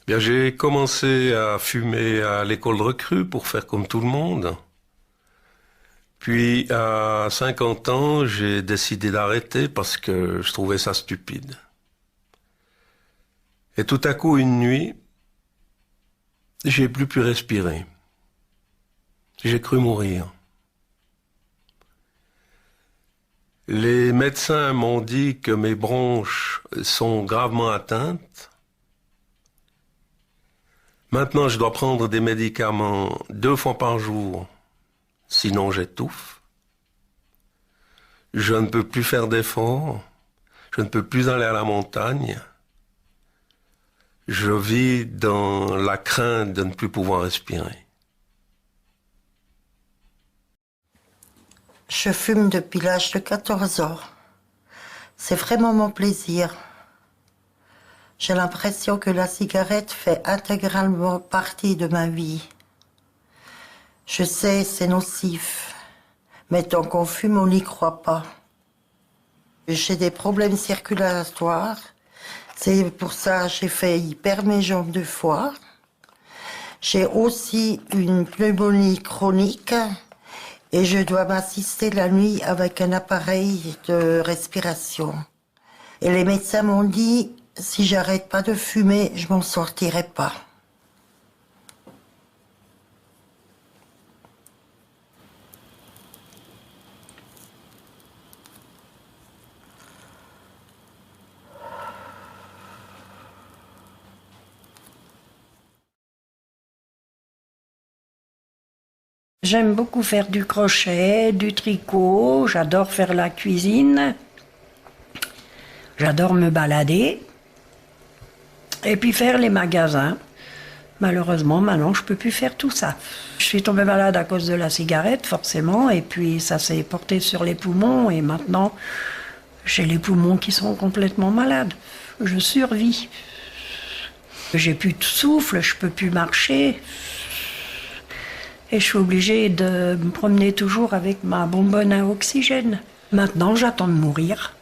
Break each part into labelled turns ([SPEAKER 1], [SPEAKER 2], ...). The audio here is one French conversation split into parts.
[SPEAKER 1] Bien, j'ai commencé à fumer à l'école de recrue pour faire comme tout le monde. Puis, à 50 ans, j'ai décidé d'arrêter parce que je trouvais ça stupide. Et tout à coup, une nuit, j'ai plus pu respirer. J'ai cru mourir. Les médecins m'ont dit que mes bronches sont gravement atteintes. Maintenant, je dois prendre des médicaments 2 fois par jour, sinon j'étouffe. Je ne peux plus faire d'efforts, je ne peux plus aller à la montagne. Je vis dans la crainte de ne plus pouvoir respirer.
[SPEAKER 2] Je fume depuis l'âge de 14 ans. C'est vraiment mon plaisir. J'ai l'impression que la cigarette fait intégralement partie de ma vie. Je sais, c'est nocif, mais tant qu'on fume, on n'y croit pas. J'ai des problèmes circulatoires, c'est pour ça que j'ai failli perdre mes jambes 2 fois. J'ai aussi une pneumonie chronique et je dois m'assister la nuit avec un appareil de respiration. Et les médecins m'ont dit, si j'arrête pas de fumer, je m'en sortirai pas.
[SPEAKER 3] J'aime beaucoup faire du crochet, du tricot, j'adore faire la cuisine, j'adore me balader et puis faire les magasins. Malheureusement, maintenant, je peux plus faire tout ça. Je suis tombée malade à cause de la cigarette, forcément, et puis ça s'est porté sur les poumons et maintenant, j'ai les poumons qui sont complètement malades. Je survis. J'ai plus de souffle, je peux plus marcher. Et je suis obligée de me promener toujours avec ma bonbonne à oxygène. Maintenant, j'attends de mourir.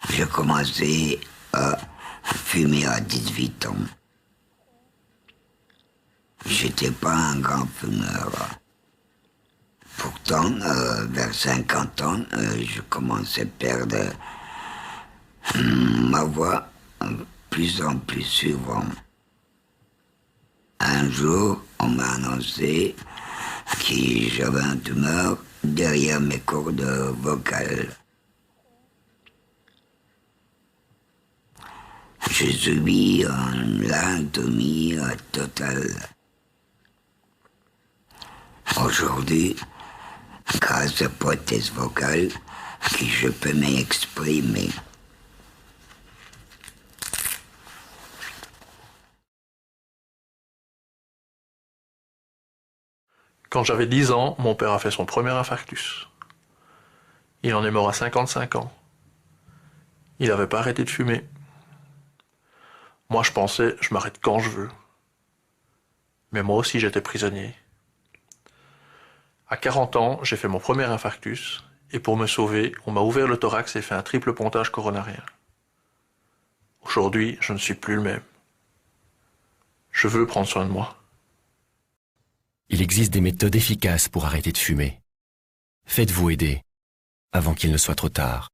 [SPEAKER 4] J'ai commencé à fumer à 18 ans. J'étais pas un grand fumeur. Pourtant, vers 50 ans, je commençais à perdre ma voix plus en plus souvent. Un jour, on m'a annoncé que j'avais un tumeur derrière mes cordes vocales. J'ai subi une laryngotomie totale. Aujourd'hui, grâce à la prothèse vocale, que je peux m'exprimer.
[SPEAKER 5] Quand j'avais 10 ans, mon père a fait son premier infarctus. Il en est mort à 55 ans. Il n'avait pas arrêté de fumer. Moi, je pensais, je m'arrête quand je veux. Mais moi aussi, j'étais prisonnier. À 40 ans, j'ai fait mon premier infarctus, et pour me sauver, on m'a ouvert le thorax et fait un triple pontage coronarien. Aujourd'hui, je ne suis plus le même. Je veux prendre soin de moi.
[SPEAKER 6] Il existe des méthodes efficaces pour arrêter de fumer. Faites-vous aider avant qu'il ne soit trop tard.